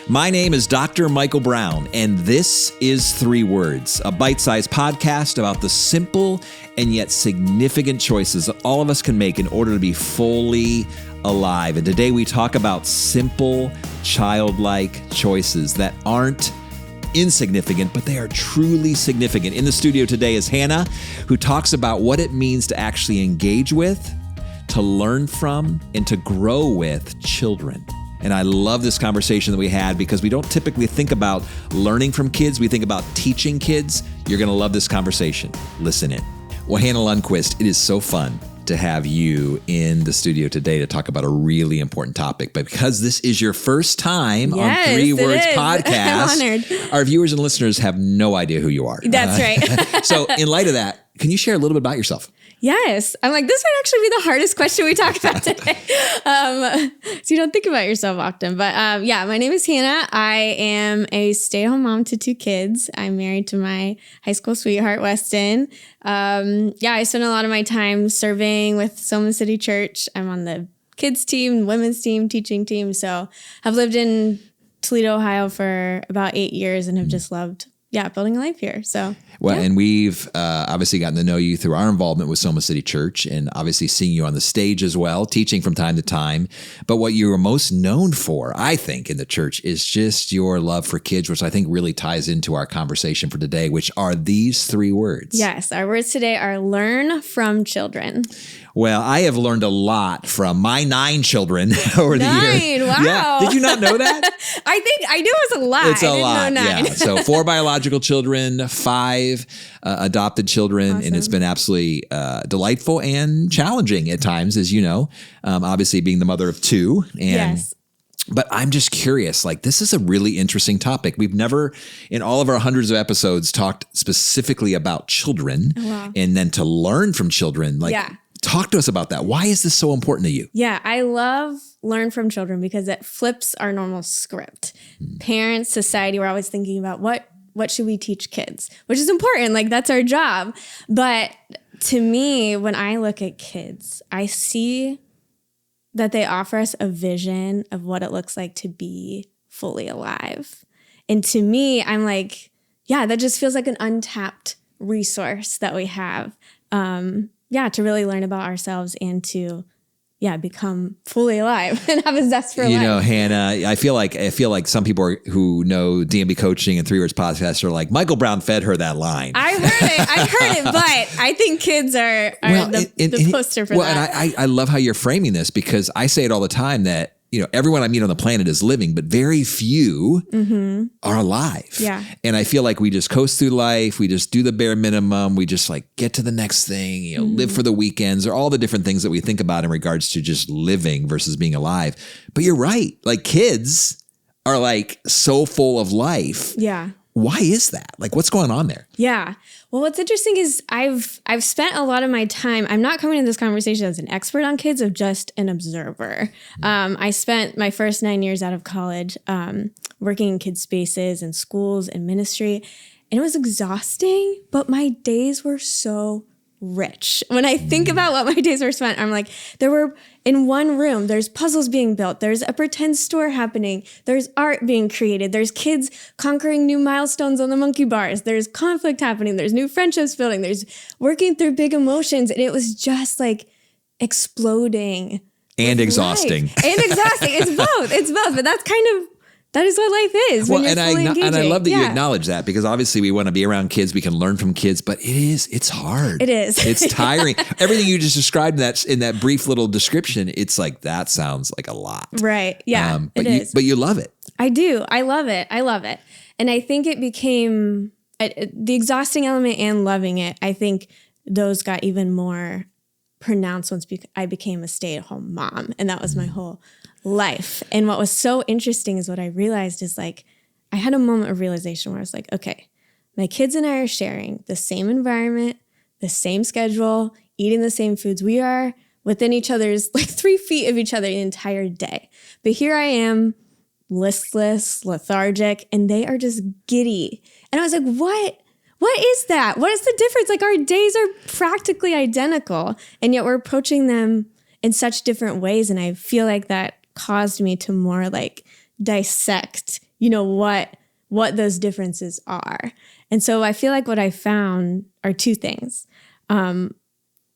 My name is Dr. Michael Brown, and this is 3 Words, a bite-sized podcast about the simple and yet significant choices that all of us can make in order to be fully alive. And today we talk about simple, childlike choices that aren't insignificant, but they are truly significant. In the studio today is Hannah, who talks about what it means to actually engage with, to learn from, and to grow with children. And I love this conversation that we had because we don't typically think about learning from kids. We think about teaching kids. You're going to love this conversation. Listen in. Well, Hannah Lundquist, it is so fun to have you in the studio today to talk about a really important topic. But because this is your first time on 3 Words podcast, I'm honored. Our viewers and listeners have no idea who you are. That's right. So in light of that, can you share a little bit about yourself? Yes. I'm like, this might actually be the hardest question we talk about today. So you don't think about yourself often. But my name is Hannah. I am a stay-at-home mom to 2 kids. I'm married to my high school sweetheart, Weston. I spend a lot of my time serving with Soma City Church. I'm on the kids team, women's team, teaching team. So I've lived in Toledo, Ohio for about 8 years and have just loved building a life here. So, and we've obviously gotten to know you through our involvement with Soma City Church and obviously seeing you on the stage as well, teaching from time to time. But what you are most known for, I think, in the church is just your love for kids, which I think really ties into our conversation for today, which are these 3 words. Yes, our words today are learn from children. Well, I have learned a lot from my 9 children over the years. 9, wow. Yeah. Did you not know that? I think I knew it was a lot. It's a I didn't lot, know 9. yeah. So 4 biological children, 5 adopted children, Awesome. And it's been absolutely delightful and challenging at times, as you know, obviously being the mother of 2. And Yes. But I'm just curious, this is a really interesting topic. We've never, in all of our hundreds of episodes, talked specifically about children. Oh, wow. And then to learn from children. Talk to us about that. Why is this so important to you? Yeah, I love learn from children because it flips our normal script. Parents, society, we're always thinking about what should we teach kids, which is important. That's our job. But to me, when I look at kids, I see that they offer us a vision of what it looks like to be fully alive. And to me, I'm like, that just feels like an untapped resource that we have. To really learn about ourselves and to, become fully alive and have a zest for life. You know, Hannah, I feel like some people who know DMB coaching and 3 Words podcast are like, Michael Brown fed her that line. I've heard it, but I think kids are the poster for that. And I love how you're framing this because I say it all the time that, everyone I meet on the planet is living, but very few are alive. Yeah. And I feel like we just coast through life. We just do the bare minimum. We just get to the next thing, live for the weekends or all the different things that we think about in regards to just living versus being alive. But you're right. Kids are so full of life. Yeah. Why is that? What's going on there? Yeah. Well, what's interesting is I've spent a lot of my time, I'm not coming to this conversation as an expert on kids, of just an observer. I spent my first 9 years out of college working in kids spaces and schools and ministry, and it was exhausting, but my days were so rich. When I think about what my days were spent, I'm like, there were in one room, there's puzzles being built. There's a pretend store happening. There's art being created. There's kids conquering new milestones on the monkey bars. There's conflict happening. There's new friendships building. There's working through big emotions. And it was just exploding. And exhausting. Life. And exhausting. It's both. But that is what life is. Well, when you're fully engaging. And I love that you acknowledge that because obviously we want to be around kids. We can learn from kids, but it's hard. It is. It's tiring. Everything you just described in that brief little description, it's that sounds like a lot. Right. Yeah, but you love it. I do. I love it. And I think it became the exhausting element and loving it. I think those got even more pronounced once I became a stay-at-home mom. And that was my whole life. And what was so interesting is what I realized is I had a moment of realization where I was like, okay, my kids and I are sharing the same environment, the same schedule, eating the same foods. We are within each other's 3 feet of each other the entire day. But here I am, listless, lethargic, and they are just giddy. And I was like, what is that? What is the difference? Our days are practically identical, and yet we're approaching them in such different ways. And I feel like that caused me to more dissect what those differences are. And so I feel like what I found are two things.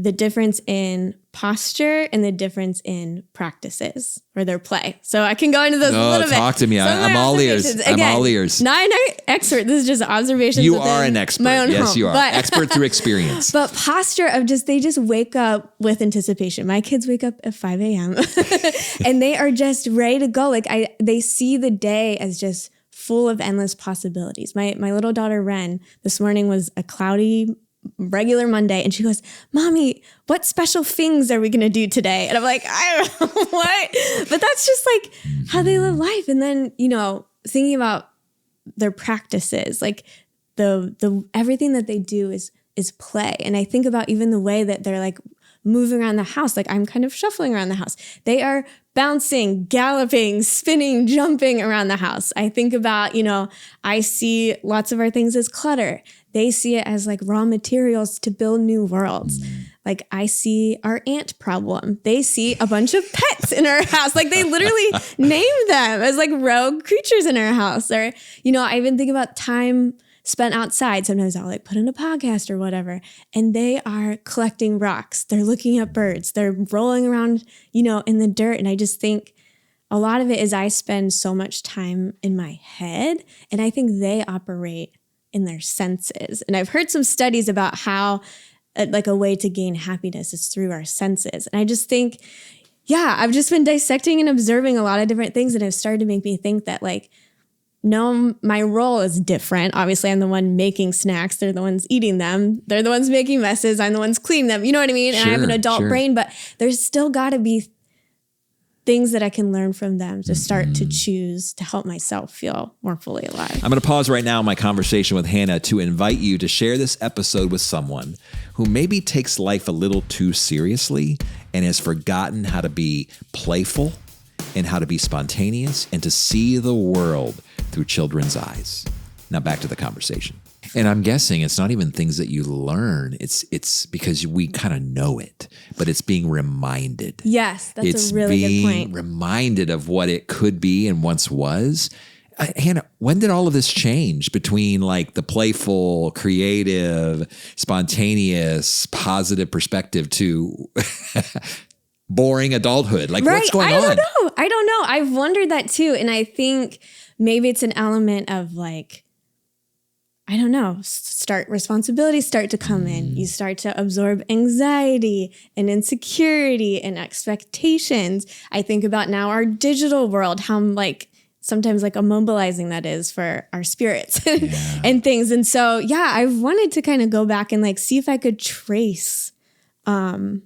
The difference in posture and the difference in practices or their play. So I can go into those a little bit. Talk to me. I'm all ears. Again, I'm all ears. Not an expert. This is just observations. You are an expert. Yes, you are. Expert through experience. But posture of they just wake up with anticipation. My kids wake up at 5 a.m. and they are just ready to go. They see the day as just full of endless possibilities. My little daughter, Ren, this morning was a cloudy regular Monday, and she goes, "Mommy, what special things are we going to do today?" And I'm like, I don't know what, but that's just how they live life. And then, thinking about their practices, the everything that they do is play. And I think about even the way that they're moving around the house. I'm kind of shuffling around the house. They are bouncing, galloping, spinning, jumping around the house. I think about, I see lots of our things as clutter. They see it as raw materials to build new worlds. I see our ant problem. They see a bunch of pets in our house. They literally name them as rogue creatures in our house. Or, I even think about time spent outside. Sometimes I'll put in a podcast or whatever, and they are collecting rocks. They're looking at birds. They're rolling around, in the dirt. And I just think a lot of it is I spend so much time in my head, and I think they operate in their senses. And I've heard some studies about how a way to gain happiness is through our senses. And I just think, I've just been dissecting and observing a lot of different things that have started to make me think that no, my role is different. Obviously, I'm the one making snacks. They're the ones eating them. They're the ones making messes. I'm the ones cleaning them. You know what I mean? And I have an adult brain, but there's still got to be things that I can learn from them to start to choose to help myself feel more fully alive. I'm going to pause right now in my conversation with Hannah to invite you to share this episode with someone who maybe takes life a little too seriously and has forgotten how to be playful and how to be spontaneous and to see the world through children's eyes. Now back to the conversation. And I'm guessing it's not even things that you learn. It's because we kind of know it, but it's being reminded. Yes, that's a really good point. It's being reminded of what it could be and once was. Hannah, when did all of this change between the playful, creative, spontaneous, positive perspective to boring adulthout? What's going on? I don't know. I've wondered that too. And I think maybe it's an element of responsibilities start to come in. You start to absorb anxiety and insecurity and expectations. I think about now our digital world, how sometimes immobilizing that is for our spirits and things. And so, I've wanted to kind of go back and see if I could trace that. I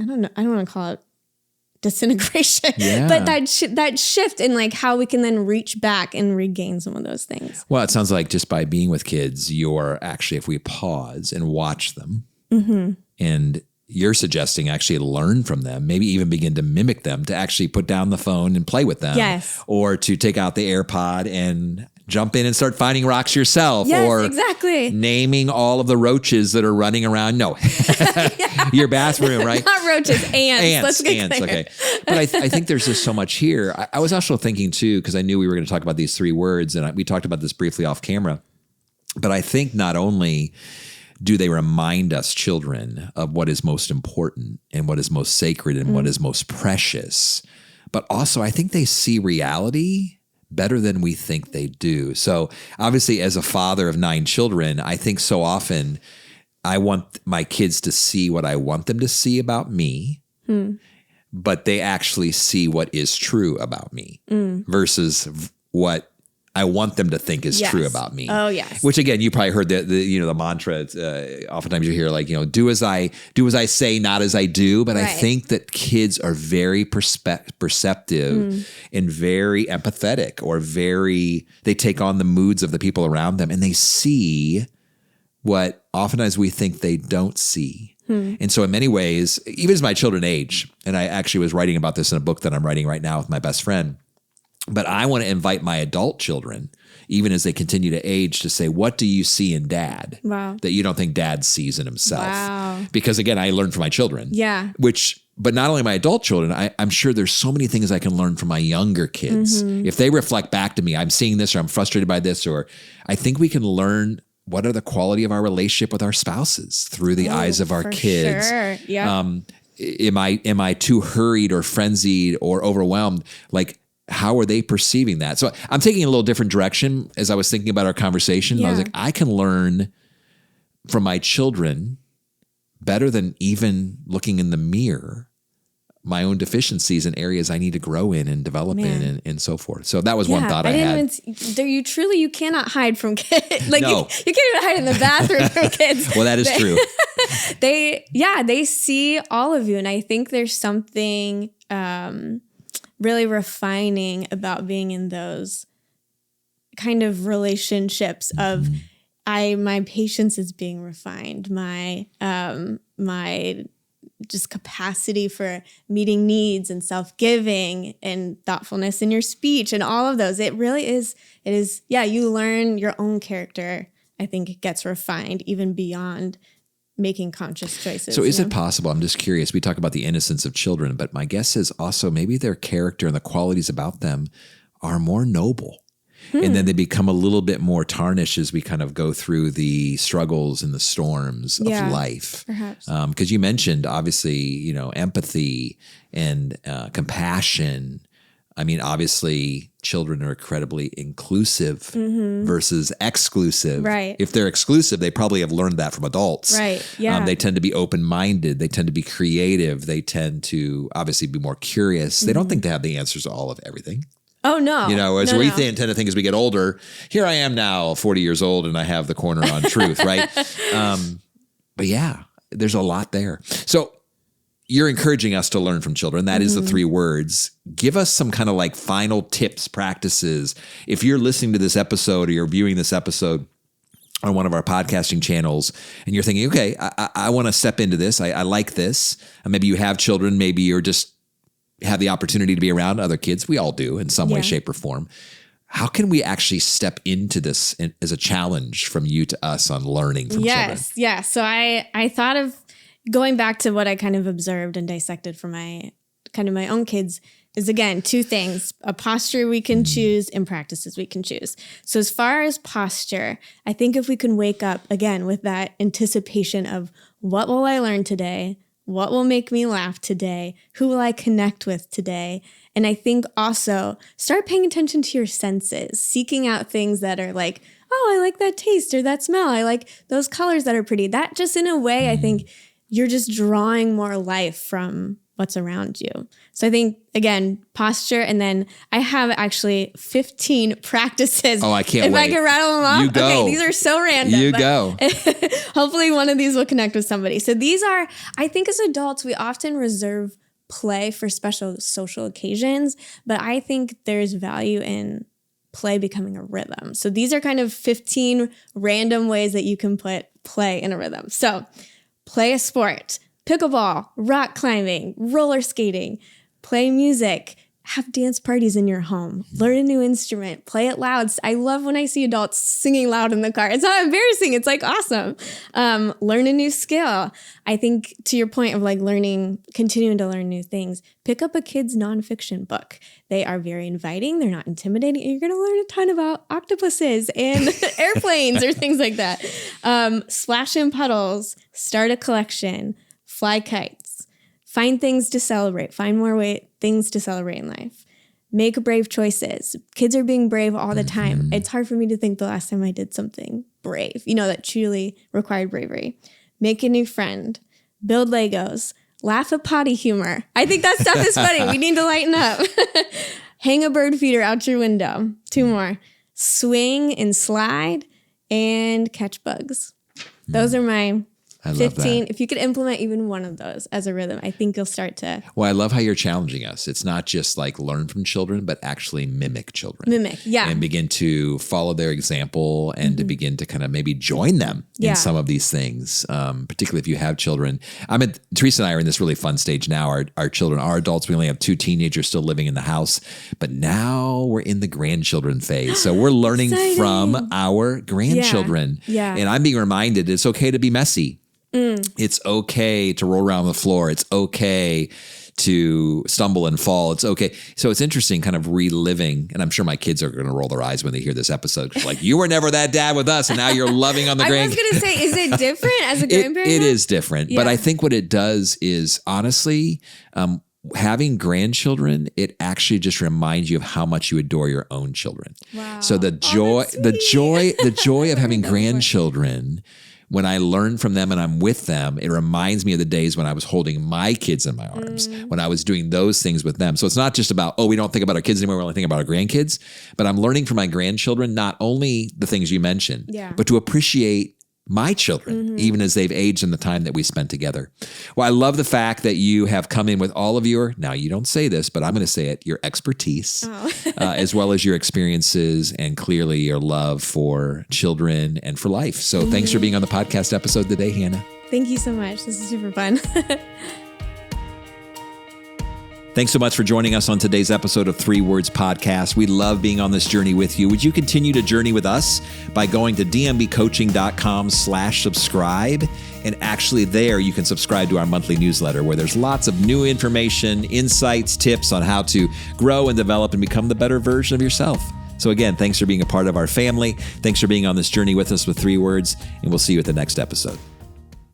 don't know. I don't want to call it disintegration, but that shift in how we can then reach back and regain some of those things. Well, it sounds like just by being with kids, you're actually, if we pause and watch them, and you're suggesting actually learn from them, maybe even begin to mimic them, to actually put down the phone and play with them, or to take out the AirPod and jump in and start finding rocks yourself, or exactly naming all of the roaches that are running around. No, your bathroom, right? Not roaches, ants. Let's get ants. clear. Okay, but I think there's just so much here. I was also thinking too, because I knew we were going to talk about these 3 words, and we talked about this briefly off camera. But I think not only do they remind us children of what is most important and what is most sacred and what is most precious, but also I think they see reality better than we think they do. So obviously, as a father of 9 children, I think so often I want my kids to see what I want them to see about me, but they actually see what is true about me versus what I want them to think is true about me. Oh, yes. Which again, you probably heard the mantra. Oftentimes you hear do as I say, not as I do. But I think that kids are very perceptive and very empathetic, or they take on the moods of the people around them, and they see what oftentimes we think they don't see. And so in many ways, even as my children age, and I actually was writing about this in a book that I'm writing right now with my best friend, But I want to invite my adult children, even as they continue to age, to say, what do you see in dad that you don't think dad sees in himself? Wow. Because again, I learn from my children. Yeah. But not only my adult children, I'm sure there's so many things I can learn from my younger kids. If they reflect back to me, I'm seeing this, or I'm frustrated by this, or I think we can learn what are the quality of our relationship with our spouses through the eyes of our kids. Sure. Yeah. Am I too hurried or frenzied or overwhelmed? Like, how are they perceiving that? So I'm taking a little different direction as I was thinking about our conversation. Yeah. I was like, I can learn from my children better than even looking in the mirror, my own deficiencies and areas I need to grow in and develop in and so forth. So that was one thought I had. You cannot hide from kids. Like No. you can't even hide in the bathroom from kids. Well, that is true. They see all of you. And I think there's something really refining about being in those kind of relationships of my patience is being refined. My just capacity for meeting needs and self-giving and thoughtfulness in your speech and all of those. It is, you learn your own character. I think it gets refined even beyond making conscious choices. So is it possible? I'm just curious. We talk about the innocence of children, but my guess is also maybe their character and the qualities about them are more noble. And then they become a little bit more tarnished as we kind of go through the struggles and the storms of life. Perhaps. Because you mentioned, obviously, empathy and compassion. I mean, obviously, children are incredibly inclusive versus exclusive. Right. If they're exclusive, they probably have learned that from adults. Right. Yeah. They tend to be open-minded. They tend to be creative. They tend to obviously be more curious. They don't think they have the answers to all of everything. Oh, no. As we tend to think as we get older, here I am now, 40 years old, and I have the corner on truth, right? But yeah, there's a lot there. So you're encouraging us to learn from children. That is the 3 words. Give us some kind of like final tips, practices. If you're listening to this episode or you're viewing this episode on one of our podcasting channels and you're thinking, okay, I want to step into this. I like this. And maybe you have children. Maybe you're just have the opportunity to be around other kids. We all do in some way, shape, or form. How can we actually step into this as a challenge from you to us on learning from children? Yeah. So I thought of going back to what I kind of observed and dissected for my own kids is, again, 2 things: a posture we can choose and practices we can choose. So as far as posture, I think if we can wake up again with that anticipation of what will I learn today? What will make me laugh today? Who will I connect with today? And I think also start paying attention to your senses, seeking out things that are like, oh, I like that taste or that smell. I like those colors that are pretty. That just in a way, I think you're just drawing more life from what's around you. So I think, again, posture. And then I have actually 15 practices. Oh, I can't wait. If I can rattle them off. You go. Okay, these are so random. You go. Hopefully one of these will connect with somebody. So these are, I think as adults, we often reserve play for special social occasions, but I think there's value in play becoming a rhythm. So these are kind of 15 random ways that you can put play in a rhythm. So play a sport, pickleball, rock climbing, roller skating, play music, have dance parties in your home, learn a new instrument, play it loud. I love when I see adults singing loud in the car. It's not embarrassing. It's like awesome. Learn a new skill. I think to your point of like continuing to learn new things, pick up a kid's nonfiction book. They are very inviting. They're not intimidating. You're going to learn a ton about octopuses and airplanes or things like that. Splash in puddles, start a collection, fly kites, find things to celebrate, find more things to celebrate in life. Make brave choices. Kids are being brave all the time. It's hard for me to think the last time I did something brave, that truly required bravery. Make a new friend, build Legos, laugh at potty humor. I think that stuff is funny. We need to lighten up. Hang a bird feeder out your window. 2 more. Swing and slide and catch bugs. Those are my I love 15. that. If you could implement even one of those as a rhythm, I think you'll start to Well, I love how you're challenging us. It's not just like learn from children, but actually mimic children. Yeah. And begin to follow their example and to begin to kind of maybe join them in some of these things, particularly if you have children. Teresa and I are in this really fun stage now. Our children are adults. We only have 2 teenagers still living in the house, but now we're in the grandchildren phase. So we're learning from our grandchildren. Yeah. And I'm being reminded it's okay to be messy. It's okay to roll around the floor. It's okay to stumble and fall. It's okay. So it's interesting kind of reliving, and I'm sure my kids are going to roll their eyes when they hear this episode. Like, you were never that dad with us, and now you're loving on the I was going to say, is it different as a grandparent? It is different. But I think what it does is, honestly, having grandchildren, it actually just reminds you of how much you adore your own children. Wow. So the joy of having grandchildren, when I learn from them and I'm with them, it reminds me of the days when I was holding my kids in my arms, when I was doing those things with them. So it's not just about, we don't think about our kids anymore, we only think about our grandkids. But I'm learning from my grandchildren, not only the things you mentioned, but to appreciate my children, even as they've aged in the time that we spent together. Well, I love the fact that you have come in with all of your, now you don't say this, but I'm going to say it, your expertise, as well as your experiences and clearly your love for children and for life. So thanks for being on the podcast episode today, Hannah. Thank you so much. This is super fun. Thanks so much for joining us on today's episode of 3 Words Podcast. We love being on this journey with you. Would you continue to journey with us by going to dmbcoaching.com/subscribe? And actually there you can subscribe to our monthly newsletter where there's lots of new information, insights, tips on how to grow and develop and become the better version of yourself. So again, thanks for being a part of our family. Thanks for being on this journey with us with 3 Words, and we'll see you at the next episode.